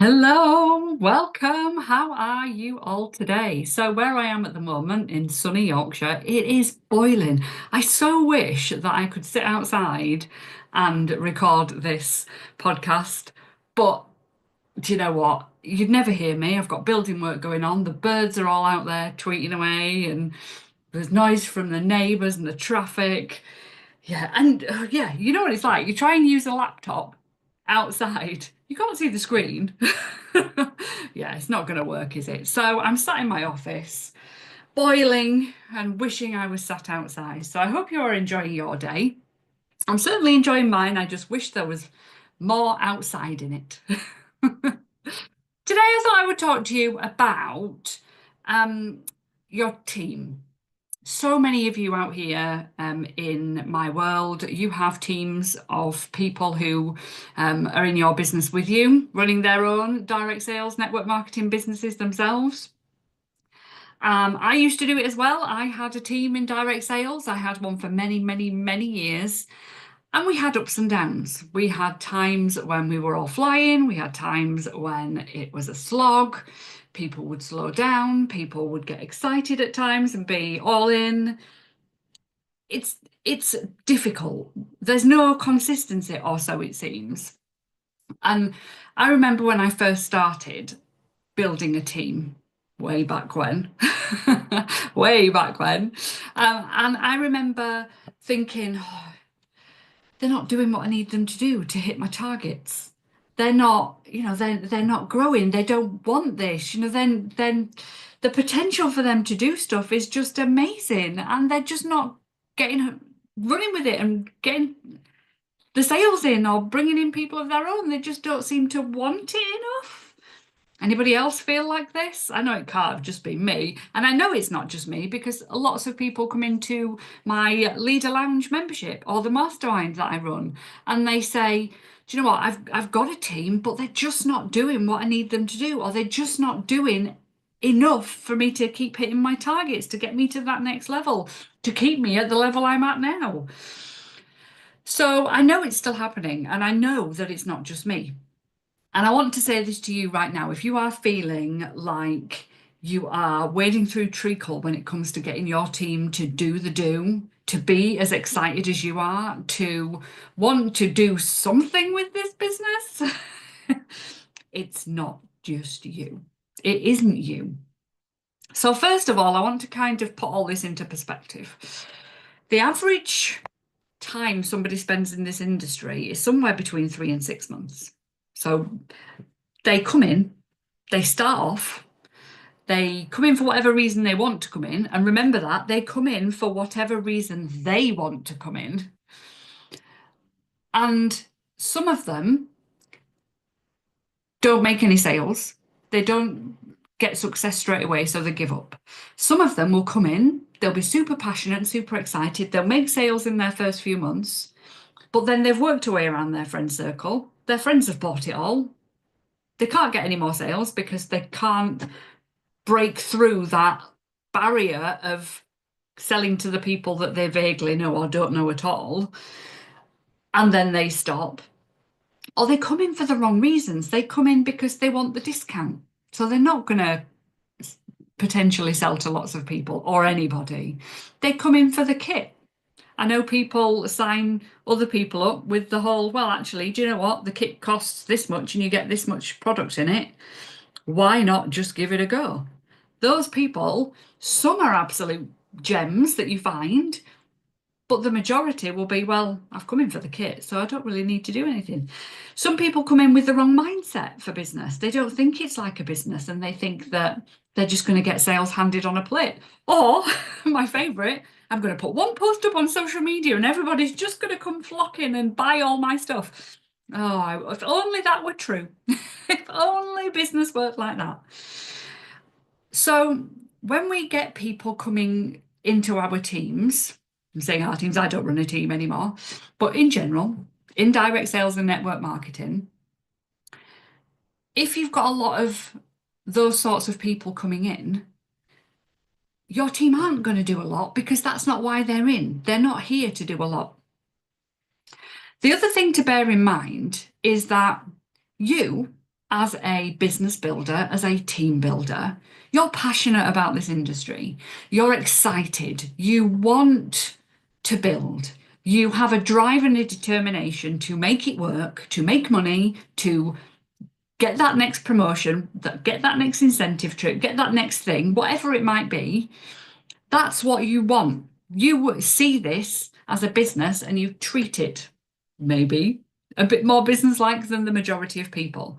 Hello, welcome. How are you all today? So, where I am at the moment in sunny Yorkshire, it is boiling. I so wish that I could sit outside and record this podcast, but do you know what? You'd never hear me. I've got building work going on. The birds are all out there tweeting away, and there's noise from the neighbours and the traffic. Yeah, and yeah, you know what it's like. You try and use a laptop outside, you can't see the screen. Yeah, it's not going to work, is it? So I'm sat in my office, boiling and wishing I was sat outside. So I hope you're enjoying your day. I'm certainly enjoying mine. I just wish there was more outside in it. Today, I thought I would talk to you about um, your team. So many of you out here in my world, you have teams of people who are in your business with you, running their own direct sales, network marketing businesses themselves. I used to do it as well. I had a team in direct sales. I had one for many, many, many years. And we had ups and downs. We had times when we were all flying. We had times when it was a slog. People would slow down. People would get excited at times and be all in. It's difficult. There's no consistency, or so it seems. And I remember when I first started building a team way back when, way back when. And I remember thinking, oh, they're not doing what I need them to do to hit my targets. They're not, they're not growing. They don't want this. Then the potential for them to do stuff is just amazing, and they're just not getting running with it and getting the sales in or bringing in people of their own. They just don't seem to want it enough. Anybody else feel like this? I know it can't have just been me. And I know it's not just me because lots of people come into my Leader Lounge membership or the mastermind that I run and they say, do you know what? I've got a team, but they're just not doing what I need them to do, or they're just not doing enough for me to keep hitting my targets, to get me to that next level, to keep me at the level I'm at now. So I know it's still happening, and I know that it's not just me. And I want to say this to you right now. If you are feeling like you are wading through treacle when it comes to getting your team to do the do, to be as excited as you are, to want to do something with this business, it's not just you. It isn't you. So, first of all, I want to kind of put all this into perspective. The average time somebody spends in this industry is somewhere between 3 and 6 months. So they come in, they start off, they come in for whatever reason they want to come in. And remember that they come in for whatever reason they want to come in. And some of them don't make any sales. They don't get success straight away, so they give up. Some of them will come in, they'll be super passionate and super excited. They'll make sales in their first few months, but then they've worked away around their friend circle. Their friends have bought it all. They can't get any more sales because they can't break through that barrier of selling to the people that they vaguely know or don't know at all. And then they stop. Or they come in for the wrong reasons. They come in because they want the discount. So they're not going to potentially sell to lots of people or anybody. They come in for the kit. I know people sign other people up with the whole, well, actually, do you know what? The kit costs this much and you get this much product in it. Why not just give it a go? Those people, some are absolute gems that you find, but the majority will be, well, I've come in for the kit, so I don't really need to do anything. Some people come in with the wrong mindset for business. They don't think it's like a business and they think that they're just going to get sales handed on a plate. Or, my favourite, I'm going to put one post up on social media and everybody's just going to come flocking and buy all my stuff. Oh, if only that were true. If only business worked like that. So when we get people coming into our teams, I'm saying our teams, I don't run a team anymore, but in general, in direct sales and network marketing, if you've got a lot of those sorts of people coming in, your team aren't going to do a lot because that's not why they're in. They're not here to do a lot. The other thing to bear in mind is that you as a business builder, as a team builder, you're passionate about this industry. You're excited. You want to build. You have a drive and a determination to make it work, to make money, to get that next promotion, get that next incentive trip, get that next thing, whatever it might be. That's what you want. You see this as a business and you treat it maybe a bit more business-like than the majority of people.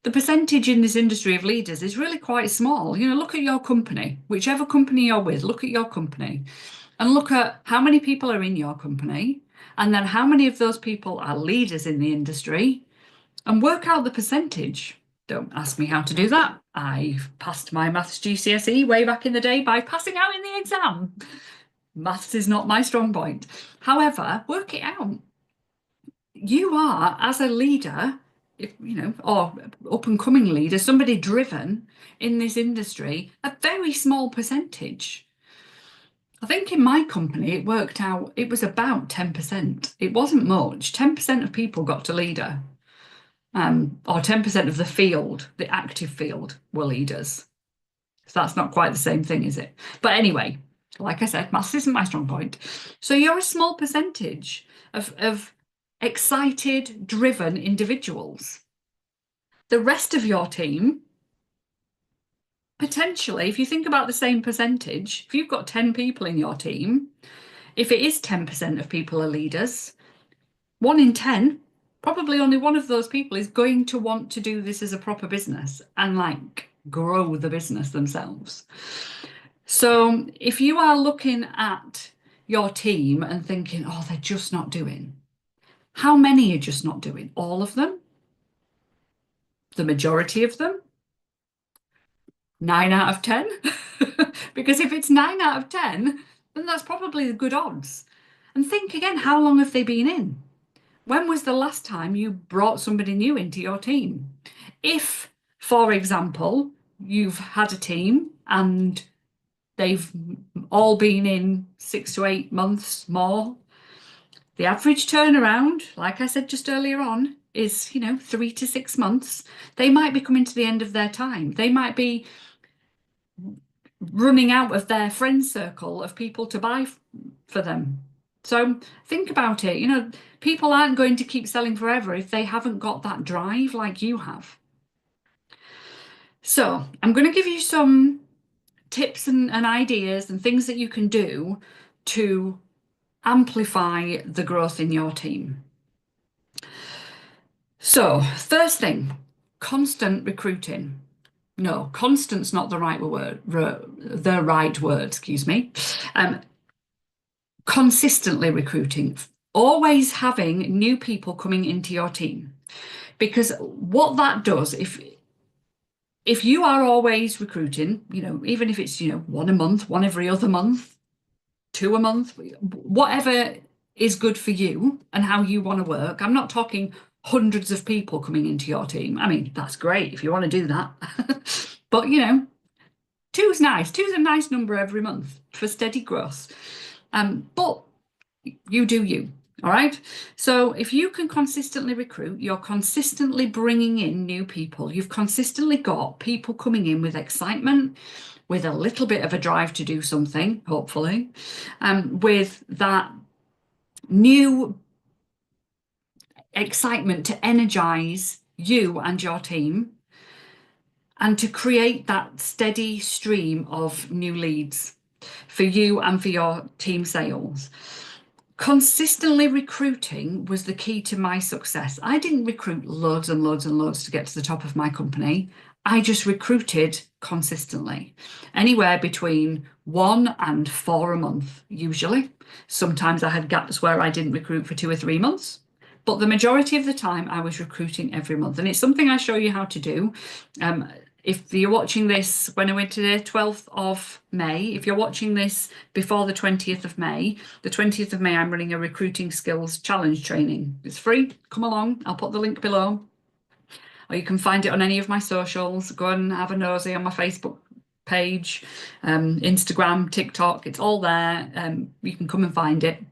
The percentage in this industry of leaders is really quite small. You know, look at your company, whichever company you're with, look at your company and look at how many people are in your company and then how many of those people are leaders in the industry and work out the percentage. Don't ask me how to do that. I passed my maths GCSE way back in the day by passing out in the exam. Maths is not my strong point. However, work it out. You are, as a leader, if you know, or up and coming leader, somebody driven in this industry, a very small percentage. I think in my company it worked out, it was about 10%. It wasn't much. 10% of people got to leader. Or 10% of the field, the active field, were leaders. So that's not quite the same thing, is it? But anyway, like I said, maths isn't my strong point. So you're a small percentage of excited, driven individuals. The rest of your team, potentially, if you think about the same percentage, if you've got 10 people in your team, if it is 10% of people are leaders, 1 in 10, probably only one of those people is going to want to do this as a proper business and like grow the business themselves. So if you are looking at your team and thinking, oh, they're just not doing, how many are just not doing? All of them? The majority of them? 9 out of 10? Because if it's 9 out of 10, then that's probably the good odds. And think again, how long have they been in? When was the last time you brought somebody new into your team? If, for example, you've had a team and they've all been in 6 to 8 months more, the average turnaround, like I said just earlier on, is, 3 to 6 months. They might be coming to the end of their time. They might be running out of their friend circle of people to buy for them. So think about it. People aren't going to keep selling forever if they haven't got that drive like you have. So I'm going to give you some tips and ideas and things that you can do to amplify the growth in your team. So first thing, constant recruiting. No, constant's not the right word, excuse me. Consistently recruiting, always having new people coming into your team. Because what that does, if you are always recruiting, even if it's, 1 a month, 1 every other month, 2 a month, whatever is good for you and how you want to work. I'm not talking hundreds of people coming into your team. I mean, that's great if you want to do that. But, 2's nice. 2's a nice number every month for steady growth. But you do you, all right? So if you can consistently recruit, you're consistently bringing in new people. You've consistently got people coming in with excitement, with a little bit of a drive to do something, hopefully, with that new excitement to energize you and your team and to create that steady stream of new leads for you and for your team sales. Consistently recruiting was the key to my success. I didn't recruit loads and loads and loads to get to the top of my company. I just recruited consistently, anywhere between 1 and 4 a month, usually. Sometimes I had gaps where I didn't recruit for 2 or 3 months, but the majority of the time I was recruiting every month. And it's something I show you how to do. If you're watching this when I went to the 12th of May, if you're watching this before the 20th of May, the 20th of May, I'm running a recruiting skills challenge training. It's free. Come along. I'll put the link below. Or you can find it on any of my socials. Go and have a nosy on my Facebook page, Instagram, TikTok. It's all there. You can come and find it.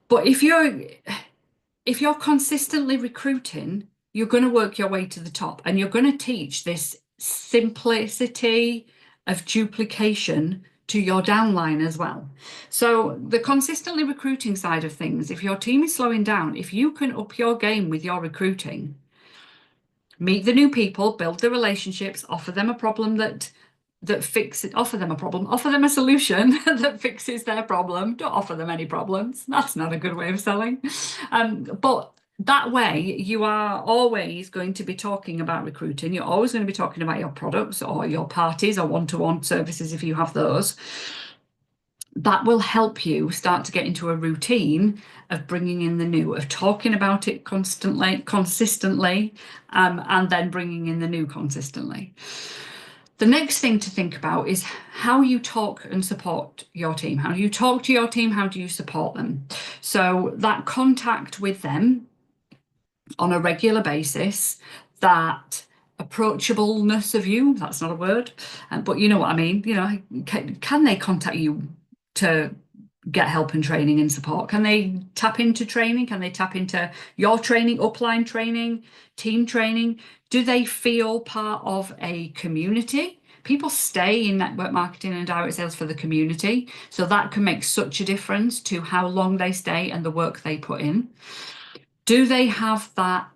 But if you're consistently recruiting, you're going to work your way to the top, and you're going to teach this simplicity of duplication to your downline as well. So the consistently recruiting side of things, if your team is slowing down, if you can up your game with your recruiting, meet the new people, build the relationships, offer them a problem that fix it, offer them a problem, offer them a solution that fixes their problem. Don't offer them any problems. That's not a good way of selling. But that way, you are always going to be talking about recruiting. You're always going to be talking about your products or your parties or one-to-one services if you have those. That will help you start to get into a routine of bringing in the new, of talking about it consistently, and then bringing in the new consistently. The next thing to think about is how you talk and support your team. How do you talk to your team? How do you support them? So that contact with them on a regular basis, that approachableness of you, that's not a word, but you know what I mean. You know, can they contact you to get help and training and support? Can they tap into training? Can they tap into your training, upline training, team training? Do they feel part of a community? People stay in network marketing and direct sales for the community. So that can make such a difference to how long they stay and the work they put in. Do they have that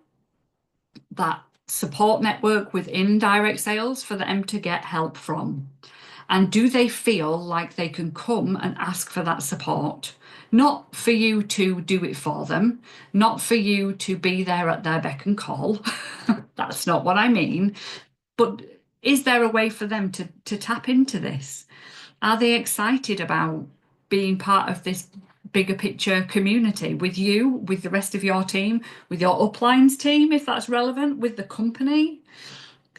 support network within direct sales for them to get help from? And do they feel like they can come and ask for that support? Not for you to do it for them, not for you to be there at their beck and call. That's not what I mean. But is there a way for them to tap into this? Are they excited about being part of this bigger picture community with you, with the rest of your team, with your uplines team, if that's relevant, with the company?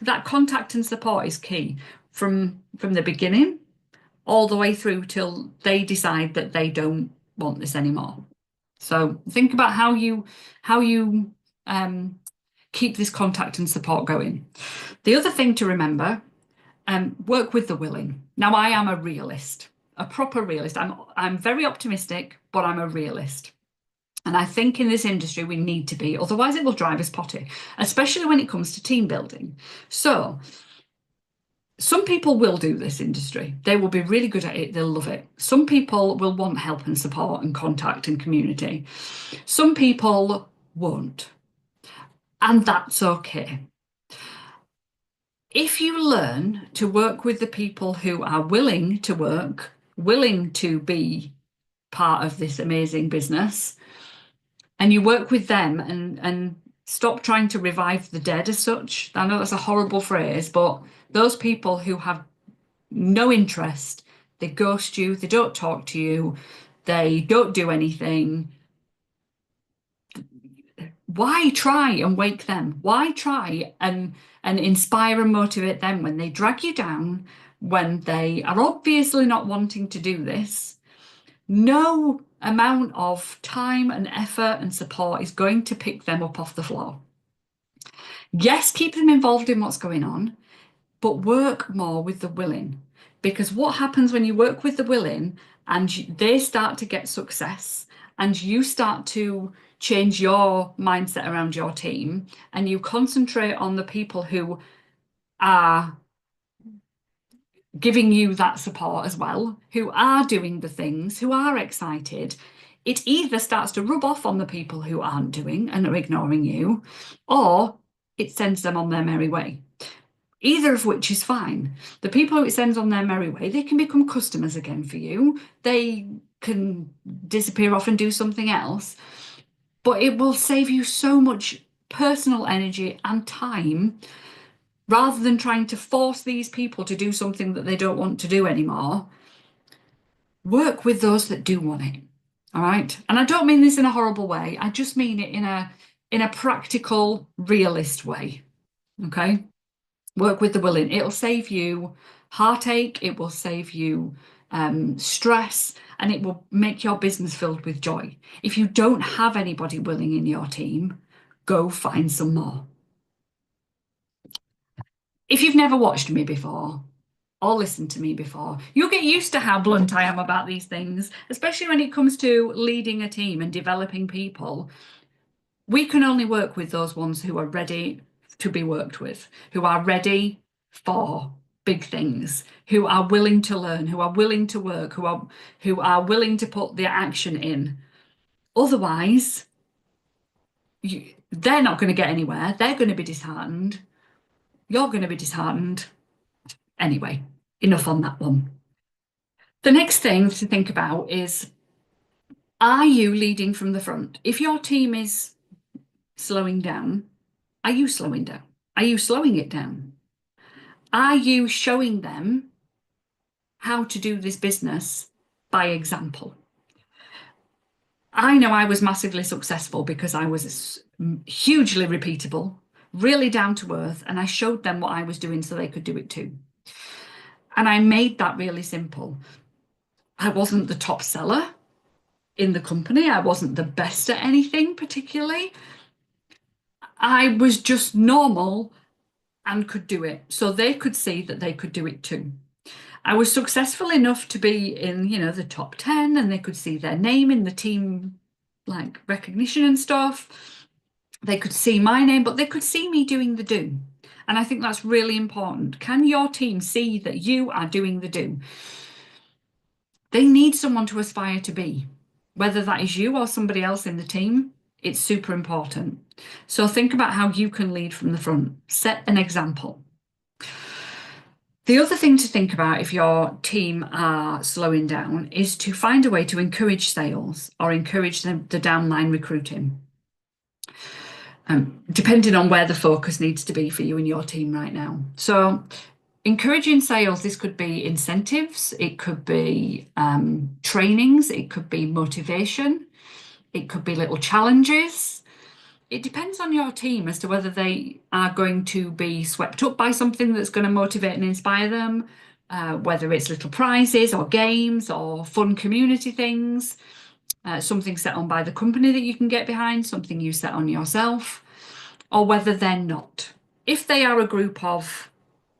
That contact and support is key from the beginning all the way through till they decide that they don't want this anymore. So think about how you keep this contact and support going. The other thing to remember, work with the willing. Now, I am a realist, a proper realist. I'm very optimistic, but I'm a realist. And I think in this industry we need to be, otherwise it will drive us potty, especially when it comes to team building. So some people will do this industry. They will be really good at it. They'll love it. Some people will want help and support and contact and community. Some people won't. And that's okay. If you learn to work with the people who are willing to work, willing to be part of this amazing business, and you work with them and stop trying to revive the dead as such. I know that's a horrible phrase, but those people who have no interest, they ghost you, they don't talk to you, they don't do anything. Why try and wake them? Why try and inspire and motivate them when they drag you down, when they are obviously not wanting to do this? No amount of time and effort and support is going to pick them up off the floor. Yes, keep them involved in what's going on, but work more with the willing. Because what happens when you work with the willing and they start to get success and you start to change your mindset around your team and you concentrate on the people who are giving you that support as well, who are doing the things, who are excited, it either starts to rub off on the people who aren't doing and are ignoring you, or it sends them on their merry way. Either of which is fine. The people who it sends on their merry way, they can become customers again for you. They can disappear off and do something else, but it will save you so much personal energy and time rather than trying to force these people to do something that they don't want to do anymore. Work with those that do want it. All right. And I don't mean this in a horrible way. I just mean it in a practical, realist way. Okay. Work with the willing. It'll save you heartache. It will save you stress, and it will make your business filled with joy. If you don't have anybody willing in your team, go find some more. If you've never watched me before or listened to me before, you'll get used to how blunt I am about these things, especially when it comes to leading a team and developing people. We can only work with those ones who are ready to be worked with, who are ready for big things, who are willing to learn, who are willing to work, who are willing to put the action in. Otherwise, they're not going to get anywhere. They're going to be disheartened. You're going to be disheartened. Anyway, enough on that one. The next thing to think about is, are you leading from the front? If your team is slowing down, are you slowing down? Are you slowing it down? Are you showing them how to do this business by example? I know I was massively successful because I was hugely repeatable, really down to earth, and I showed them what I was doing so they could do it too. And I made that really simple. I wasn't the top seller in the company. I wasn't the best at anything particularly. I was just normal and could do it. So they could see that they could do it too. I was successful enough to be in, the top 10, and they could see their name in the team, like recognition and stuff. They could see my name, but they could see me doing the do. And I think that's really important. Can your team see that you are doing the do? They need someone to aspire to be, whether that is you or somebody else in the team. It's super important. So think about how you can lead from the front. Set an example. The other thing to think about if your team are slowing down is to find a way to encourage sales or encourage the downline recruiting, depending on where the focus needs to be for you and your team right now. So encouraging sales, this could be incentives, it could be trainings, it could be motivation, it could be little challenges. It depends on your team as to whether they are going to be swept up by something that's going to motivate and inspire them, whether it's little prizes or games or fun community things, something set on by the company that you can get behind, something you set on yourself, or whether they're not. If they are a group of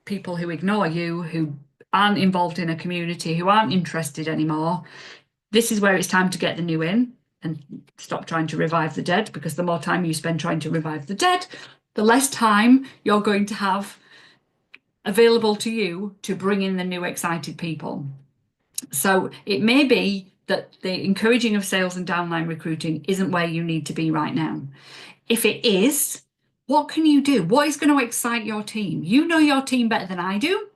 people who ignore you, who aren't involved in a community, who aren't interested anymore, this is where it's time to get the new in and stop trying to revive the dead, because the more time you spend trying to revive the dead, the less time you're going to have available to you to bring in the new excited people. So it may be that the encouraging of sales and downline recruiting isn't where you need to be right now. If it is, what can you do? What is going to excite your team? You know your team better than I do.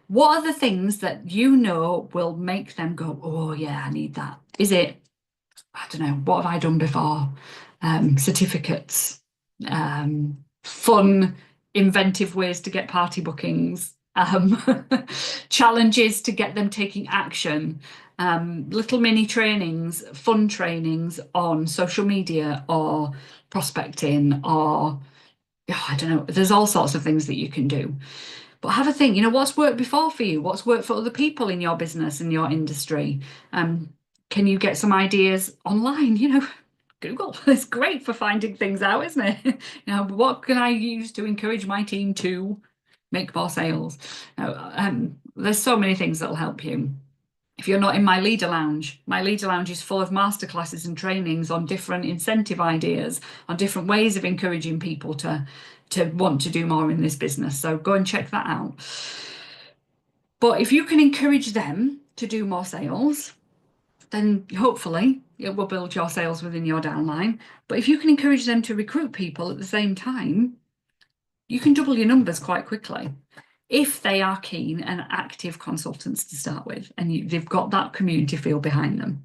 What are the things that you know will make them go, oh yeah, I need that? Is it, I don't know, what have I done before? Certificates, fun, inventive ways to get party bookings, challenges to get them taking action, little mini trainings, fun trainings on social media or prospecting, or I don't know, there's all sorts of things that you can do. But have a think, what's worked before for you? What's worked for other people in your business and your industry? Can you get some ideas online? Google is great for finding things out, isn't it? What can I use to encourage my team to make more sales? There's so many things that'll help you. If you're not in my leader lounge is full of masterclasses and trainings on different incentive ideas, on different ways of encouraging people to want to do more in this business. So go and check that out. But if you can encourage them to do more sales, then hopefully it will build your sales within your downline. But if you can encourage them to recruit people at the same time, you can double your numbers quite quickly if they are keen and active consultants to start with, and they've got that community feel behind them.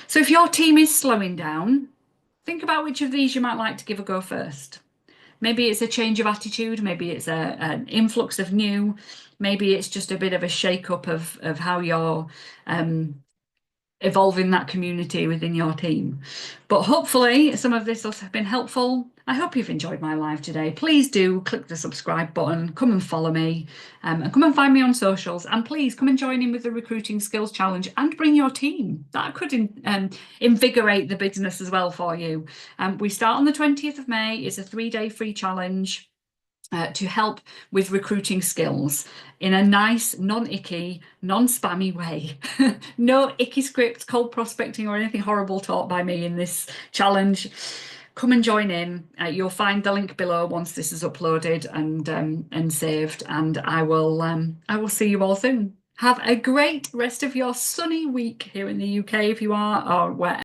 So if your team is slowing down, think about which of these you might like to give a go first. Maybe it's a change of attitude, maybe it's an influx of new, maybe it's just a bit of a shake-up of how you're evolving that community within your team. But hopefully some of this has been helpful. I hope you've enjoyed my live today. Please do click the subscribe button, come and follow me, and come and find me on socials, and please come and join in with the Recruiting Skills Challenge and bring your team. That could invigorate the business as well for you. We start on the 20th of May. It's a 3-day free challenge to help with recruiting skills in a nice, non-icky, non-spammy way. No icky scripts, cold prospecting or anything horrible taught by me in this challenge. come and join in. You'll find the link below once this is uploaded and saved, and I will see you all soon. Have a great rest of your sunny week here in the UK if you are, or where